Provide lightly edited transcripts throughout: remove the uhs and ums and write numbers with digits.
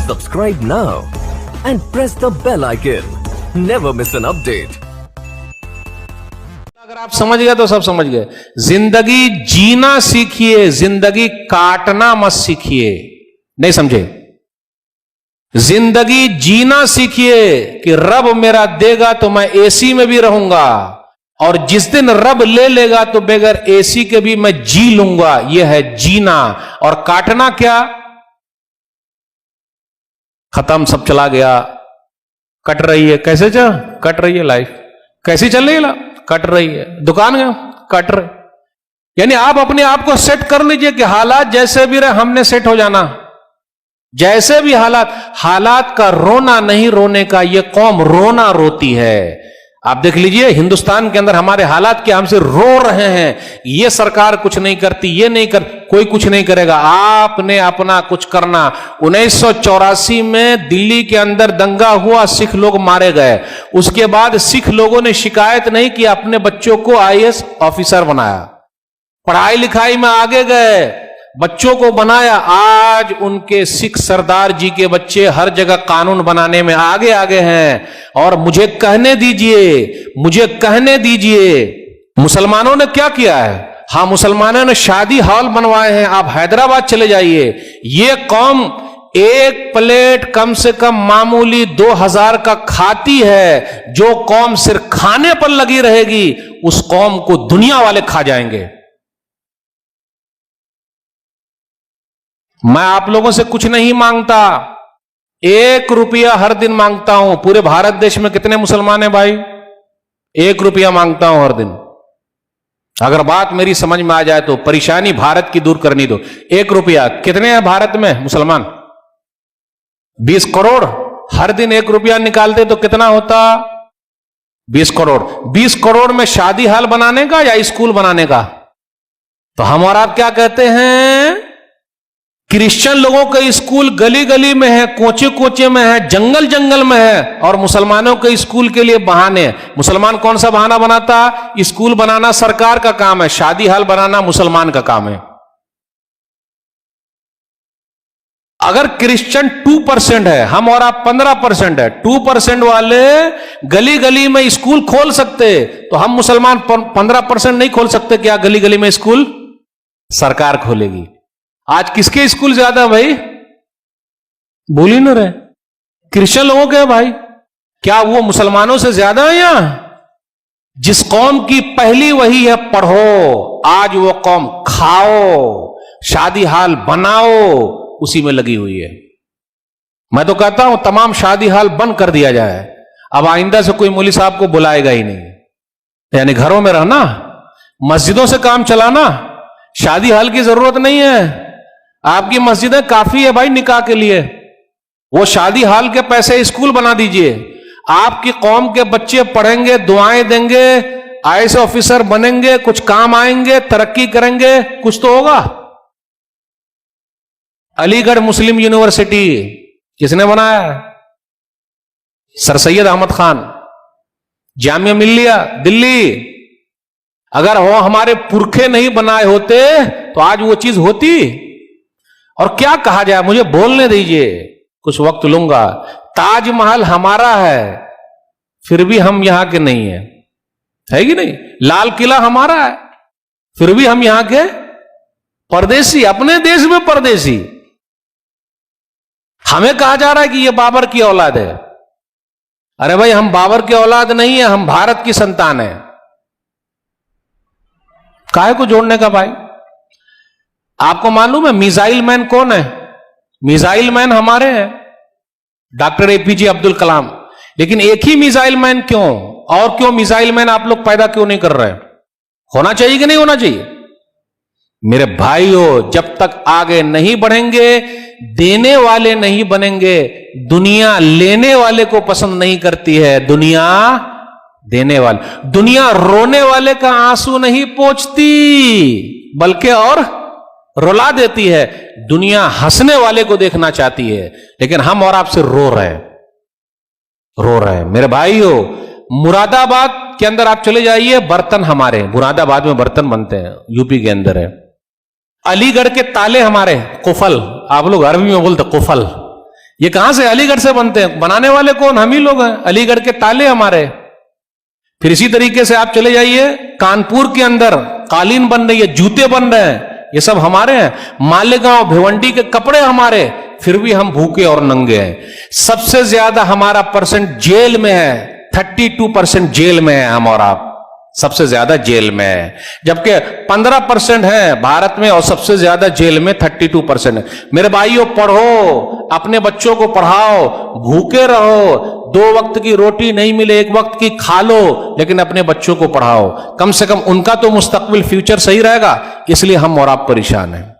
Subscribe now and press the bell icon. Never miss an update. अगर आप समझ गए तो सब समझ गए। जिंदगी जीना सीखिए, जिंदगी काटना मत सीखिए। नहीं समझे? जिंदगी जीना सीखिए कि रब मेरा देगा तो मैं एसी में भी रहूंगा, और जिस दिन रब ले लेगा तो बगैर एसी के भी मैं जी लूंगा। यह है जीना। और काटना क्या? खत्म, सब चला गया, कट रही है। कैसे कट रही है लाइफ? कैसी चल रही है? कट रही है। दुकान गया, कट रही। यानी आप अपने आप को सेट कर लीजिए कि हालात जैसे भी रहे हमने सेट हो जाना। जैसे भी हालात का रोना नहीं रोने का, यह कौम रोना रोती है। आप देख लीजिए हिंदुस्तान के अंदर हमारे हालात क्या, हमसे रो रहे हैं। ये सरकार कुछ नहीं करती, ये नहीं कर, कोई कुछ नहीं करेगा, आपने अपना कुछ करना। 1984 में दिल्ली के अंदर दंगा हुआ, सिख लोग मारे गए। उसके बाद सिख लोगों ने शिकायत नहीं की, अपने बच्चों को आईएएस ऑफिसर बनाया, पढ़ाई लिखाई में आगे गए, बच्चों को बनाया। आज उनके सिख सरदार जी के बच्चे हर जगह कानून बनाने में आगे आगे हैं। और मुझे कहने दीजिए मुसलमानों ने क्या किया है? हाँ, मुसलमानों ने शादी हॉल बनवाए हैं। आप हैदराबाद चले जाइए, ये कौम एक प्लेट कम से कम मामूली 2000 का खाती है। जो कौम सिर्फ खाने पर लगी रहेगी, उस कौम को दुनिया वाले खा जाएंगे। मैं आप लोगों से कुछ नहीं मांगता, 1 रुपया हर दिन मांगता हूं। पूरे भारत देश में कितने मुसलमान हैं भाई? 1 रुपया मांगता हूं हर दिन। अगर बात मेरी समझ में आ जाए तो परेशानी भारत की दूर करनी दो। 1 रुपया कितने हैं भारत में मुसलमान? 20 करोड़। हर दिन 1 रुपया निकालते तो कितना होता? 20 करोड़। 20 करोड़ में शादी हाल बनाने का या स्कूल बनाने का? तो हम और आप क्या कहते हैं? क्रिश्चियन लोगों का स्कूल गली गली में है, कोचे कोचे में है, जंगल जंगल में है, और मुसलमानों के स्कूल के लिए बहाने। मुसलमान कौन सा बहाना बनाता? स्कूल बनाना सरकार का काम है, शादी हाल बनाना मुसलमान का काम है। अगर क्रिश्चियन 2% है, हम और आप 15% है, 2% वाले गली गली में स्कूल खोल सकते, तो हम मुसलमान 15% नहीं खोल सकते क्या? गली गली में स्कूल सरकार खोलेगी। आज किसके स्कूल ज्यादा भाई? बोल ही ना रहे। क्रिश्चियन लोगों के भाई, क्या वो मुसलमानों से ज्यादा है? या जिस कौम की पहली वही है पढ़ो, आज वो कौम खाओ, शादी हाल बनाओ, उसी में लगी हुई है। मैं तो कहता हूं तमाम शादी हाल बंद कर दिया जाए। अब आइंदा से कोई मौलवी साहब को बुलाएगा ही नहीं। यानी घरों में रहना, मस्जिदों से काम चलाना, शादी हाल की जरूरत नहीं है। आपकी मस्जिदें काफी है भाई निकाह के लिए। वो शादी हाल के पैसे स्कूल बना दीजिए। आपकी कौम के बच्चे पढ़ेंगे, दुआएं देंगे, आईएएस ऑफिसर बनेंगे, कुछ काम आएंगे, तरक्की करेंगे, कुछ तो होगा। अलीगढ़ मुस्लिम यूनिवर्सिटी किसने बनाया? सर सैयद अहमद खान। जामिया मिल्लिया दिल्ली। अगर वो हमारे पुरखे नहीं बनाए होते तो आज वो चीज होती। और क्या कहा जाए, मुझे बोलने दीजिए, कुछ वक्त लूंगा। ताजमहल हमारा है, फिर भी हम यहां के नहीं है कि नहीं? लाल किला हमारा है, फिर भी हम यहां के परदेसी, अपने देश में परदेसी। हमें कहा जा रहा है कि ये बाबर की औलाद है। अरे भाई, हम बाबर की औलाद नहीं है, हम भारत की संतान है। काहे को जोड़ने का भाई? आपको मालूम है मिसाइल मैन कौन है? मिसाइल मैन हमारे हैं, डॉक्टर एपीजे अब्दुल कलाम। लेकिन एक ही मिसाइल मैन क्यों? और क्यों मिसाइल मैन आप लोग पैदा क्यों नहीं कर रहे? होना चाहिए कि नहीं होना चाहिए? मेरे भाइयों, जब तक आगे नहीं बढ़ेंगे, देने वाले नहीं बनेंगे। दुनिया लेने वाले को पसंद नहीं करती है, दुनिया देने वाले। दुनिया रोने वाले का आंसू नहीं पोंछती, बल्कि और रुला देती है। दुनिया हंसने वाले को देखना चाहती है, लेकिन हम और आपसे रो रहे हैं। मेरे भाइयों, मुरादाबाद के अंदर आप चले जाइए, बर्तन हमारे, मुरादाबाद में बर्तन बनते हैं, यूपी के अंदर है। अलीगढ़ के ताले हमारे, कुफल, आप लोग अरबी में बोलते कुफल, ये कहां से? अलीगढ़ से बनते हैं। बनाने वाले कौन? हम ही लोग हैं, अलीगढ़ के ताले हमारे। फिर इसी तरीके से आप चले जाइए कानपुर के अंदर कालीन बन रही है, जूते बन रहे हैं, ये सब हमारे हैं। मालेगांव भिवंडी के कपड़े हमारे, फिर भी हम भूखे और नंगे हैं। सबसे ज्यादा हमारा परसेंट जेल में है, 32% जेल में है हम और आप, सबसे ज्यादा जेल में है। जबकि 15% है भारत में और सबसे ज्यादा जेल में 32% है। मेरे भाइयों, पढ़ो, अपने बच्चों को पढ़ाओ, भूखे रहो, 2 वक्त की रोटी नहीं मिले 1 वक्त की खा लो, लेकिन अपने बच्चों को पढ़ाओ, कम से कम उनका तो मुस्तकबिल फ्यूचर सही रहेगा। इसलिए हम और आप परेशान हैं।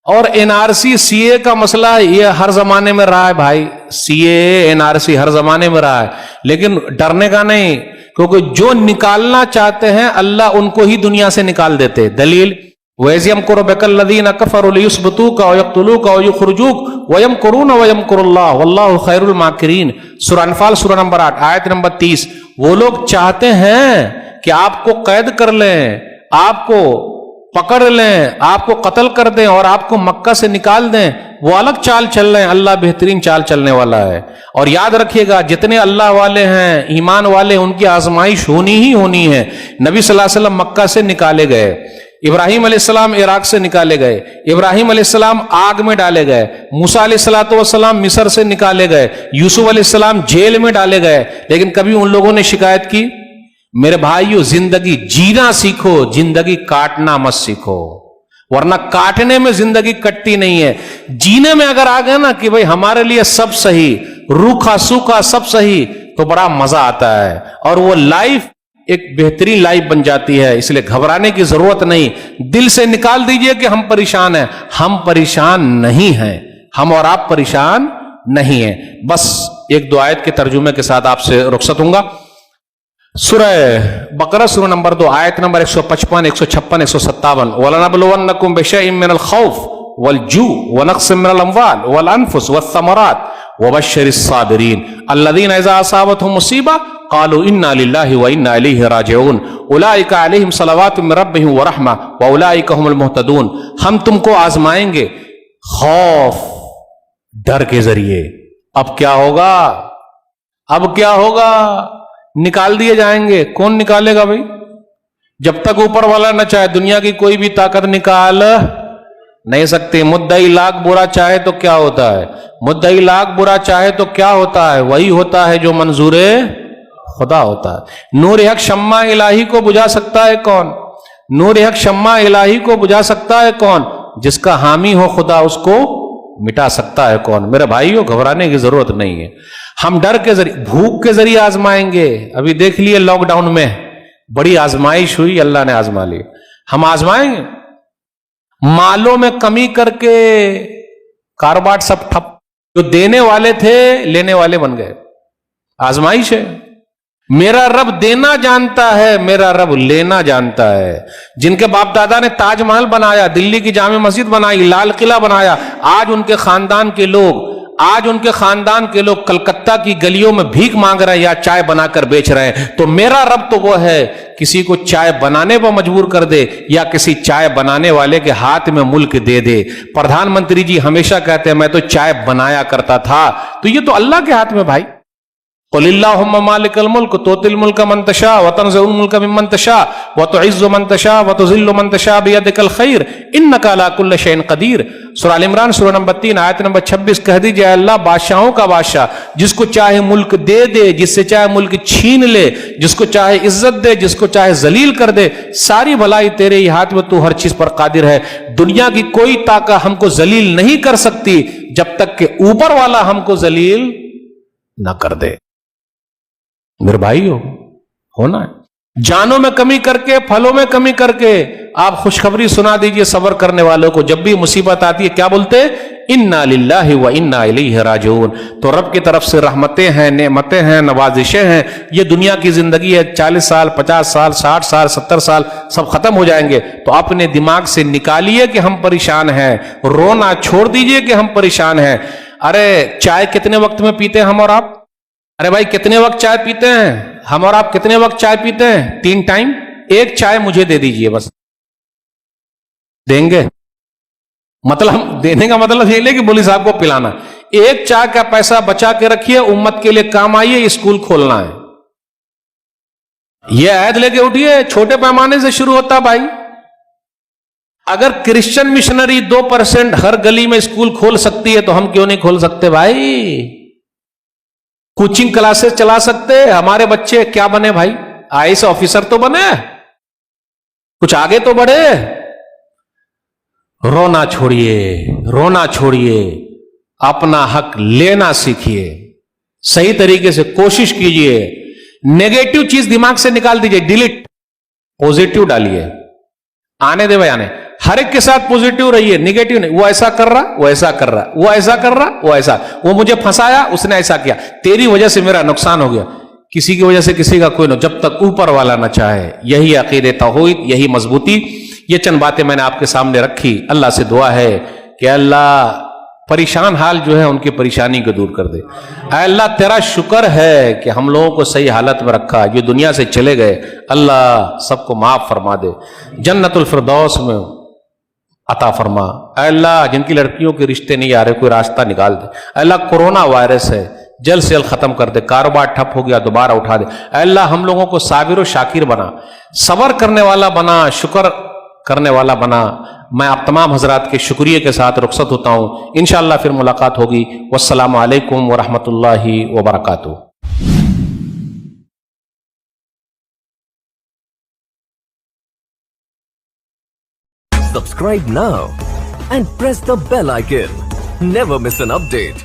और एनआरसी सीए का मसला ये हर जमाने में रहा है भाई, सीए एनआरसी हर जमाने में रहा है, लेकिन डरने का नहीं, क्योंकि जो निकालना चाहते हैं अल्लाह उनको ही दुनिया से निकाल देते। दलील वैज़ियम करो बेकल्लदीन कफरु लियुस्बतूका व यक़्तुलूका व युख़रिजूक व यमकुरून व यमकुरुल्लाह वल्लाहु खैरुल माकिरीन। सूरह अनफाल सूरह नंबर 8 आयत नंबर 30। वो लोग चाहते हैं कि आपको कैद कर लें, आपको पकड़ लें, आपको कत्ल कर दें और आपको मक्का से निकाल दें। वो अलग चाल चल रहे हैं, अल्लाह बेहतरीन चाल चलने वाला है। और याद रखिएगा, जितने अल्लाह वाले हैं, ईमान वाले, उनकी आजमाइश होनी ही होनी है। नबी सल्लल्लाहु अलैहि वसल्लम मक्का से निकाले गए, इब्राहिम अलैहिस्सलाम इराक से निकाले गए, इब्राहिम अलैहिस्सलाम आग में डाले गए, मूसा अलैहिस्सलाम मिस्र से निकाले गए, यूसुफ अलैहिस्सलाम जेल में डाले गए, लेकिन कभी उन लोगों ने शिकायत की? मेरे भाइयों, जिंदगी जीना सीखो, जिंदगी काटना मत सीखो, वरना काटने में जिंदगी कटती नहीं है। जीने में अगर आ गए ना कि भाई हमारे लिए सब सही, रूखा सूखा सब सही, तो बड़ा मजा आता है और वो लाइफ एक बेहतरीन लाइफ बन जाती है। इसलिए घबराने की जरूरत नहीं, दिल से निकाल दीजिए कि हम परेशान हैं। हम परेशान नहीं हैं, हम और आप परेशान नहीं हैं। बस एक दो आयत के तर्जुमे के साथ आपसे रुखसत हूंगा। सूरह बकरा सूरह नंबर 2 आयत नंबर 155, 156, 157। वलनबलुवन्नकुम बिशैइन मिनल खौफ वल जू व नक्सिम मिनल अमवाल वल अनफुस वस्समरात वबश्शिरिस साबिरीन अल्लज़ीना इज़ा असाबतहुम मुसीबा क़ालू इन्ना लिल्लाहि व इन्ना इलैहि राजिऊन उलाइका अलैहिम सलवातुम मिन रब्बिहिम व रहमा व उलाइका हुमुल मुहतदून। हम तुमको आजमाएंगे खौफ, डर के जरिए। अब क्या होगा? अब क्या होगा? निकाल दिए जाएंगे। कौन निकालेगा भाई? जब तक ऊपर वाला न चाहे, दुनिया की कोई भी ताकत निकाल नहीं सकती। मुद्दई लाख बुरा चाहे तो क्या होता है? मुद्दई लाख बुरा चाहे तो क्या होता है? वही होता है जो मंजूरे खुदा होता है। नूर हक शम्मा इलाही को बुझा सकता है कौन? नूर हक शम्मा इलाही को बुझा सकता है कौन? जिसका हामी हो खुदा, उसको मिटा सकता है कौन? मेरे भाइयों, घबराने की जरूरत नहीं है। हम डर के जरिए, भूख के जरिए आजमाएंगे। अभी देख लिए लॉकडाउन में बड़ी आजमाइश हुई, अल्लाह ने आजमा ली। हम आजमाएंगे। मालों में कमी करके कारोबार सब ठप, जो देने वाले थे लेने वाले बन गए। आजमाइश है। मेरा रब देना जानता है, मेरा रब लेना जानता है। जिनके बाप दादा ने ताजमहल बनाया, दिल्ली की जामे मस्जिद बनाई, लाल किला बनाया, आज उनके खानदान के लोग कलकत्ता की गलियों में भीख मांग रहे हैं या चाय बनाकर बेच रहे हैं। तो मेरा रब तो वो है, किसी को चाय बनाने पर मजबूर कर दे या किसी चाय बनाने वाले के हाथ में मुल्क दे दे। प्रधानमंत्री जी हमेशा कहते हैं मैं तो चाय बनाया करता था। तो ये तो अल्लाह के हाथ में भाई। क़ुलिल्लाहुम्मा मालिकल मुल्क तुतिल मुल्क मन तशा व तंज़िउल मुल्क मिम्मन तशा व तुइज़्ज़ु मन तशा व तुज़िल्लु मन तशा बियदिकल खैर इन्नका अला कुल्लि शैइन क़दीर। सूरह आल इमरान सूरह नंबर 3 आयत नंबर 26। कह दीजिए अल्लाह बादशाहों का बादशाह, जिसको चाहे मुल्क दे दे, जिससे चाहे मुल्क छीन ले, जिसको चाहे इज्जत दे, जिसको चाहे जलील कर दे। सारी भलाई तेरे ही हाथ में, तू हर चीज पर कादिर है। दुनिया की कोई ताकत हमको जलील नहीं कर सकती जब तक कि ऊपर वाला हमको जलील ना कर दे। मेरे भाइयों, होना है। जानों में कमी करके, फलों में कमी करके आप खुशखबरी सुना दीजिए सब्र करने वालों को। जब भी मुसीबत आती है क्या बोलते? इन्ना लिल्लाहि व इन्ना इलैहि राजिऊन। तो रब की तरफ से रहमतें हैं, नेमतें हैं, नवाजिशें हैं। ये दुनिया की जिंदगी है, 40 साल, 50 साल, 60 साल, 70 साल सब खत्म हो जाएंगे। तो अपने दिमाग से निकालिए कि हम परेशान हैं, रोना छोड़ दीजिए कि हम परेशान हैं। अरे चाय कितने वक्त में पीते हैं हम और आप? अरे भाई कितने वक्त चाय पीते हैं हम और आप? कितने वक्त चाय पीते हैं? 3 टाइम। एक चाय मुझे दे दीजिए बस। देंगे? मतलब देने का मतलब ये नहीं कि बोली साहब को पिलाना। एक चाय का पैसा बचा के रखिए, उम्मत के लिए काम आइए, स्कूल खोलना है। यह अहद लेके उठिए, छोटे पैमाने से शुरू होता भाई। अगर क्रिश्चियन मिशनरी 2% हर गली में स्कूल खोल सकती है तो हम क्यों नहीं खोल सकते भाई? कोचिंग क्लासेस चला सकते हैं। हमारे बच्चे क्या बने भाई? आईएएस ऑफिसर तो बने, कुछ आगे तो बढ़े। रोना छोड़िए, रोना छोड़िए, अपना हक लेना सीखिए, सही तरीके से कोशिश कीजिए। नेगेटिव चीज दिमाग से निकाल दीजिए, डिलीट, पॉजिटिव डालिए। आने दे भाई, आने। हर एक के साथ पॉजिटिव रहिए, नेगेटिव नहीं। वो ऐसा कर रहा, वो ऐसा कर रहा, वो ऐसा कर रहा, वो ऐसा, वो मुझे फंसाया, उसने ऐसा किया, तेरी वजह से मेरा नुकसान हो गया। किसी की वजह से किसी का कोई जब तक ऊपर वाला ना चाहे। यही अकीदे तौहीद, यही मजबूती। ये चंद बातें मैंने आपके सामने रखी। अल्लाह से दुआ है कि अल्लाह परेशान हाल जो है उनकी परेशानी को दूर कर दे। अल्लाह तेरा शुक्र है कि हम लोगों को सही हालत में रखा, जो दुनिया से चले गए अल्लाह सबको माफ फरमा दे, जन्नतुल फिरदौस में अता फरमा। अल्लाह जिनकी लड़कियों के रिश्ते नहीं आ रहे, कोई रास्ता निकाल दे। अल्लाह कोरोना वायरस है, जल्द से जल्द खत्म कर दे। कारोबार ठप हो गया, दोबारा उठा दे। अल्लाह हम लोगों को साबिर और शाकिर बना, सबर करने वाला बना, शुक्र करने वाला बना। मैं आप तमाम हजरात के शुक्रिया के साथ रुखसत होता हूं। इंशाअल्लाह फिर मुलाकात होगी। वस्सलामु अलैकुम वरहमतुल्लाहि वबरकातुहू। Subscribe now and press the bell icon. Never miss an update.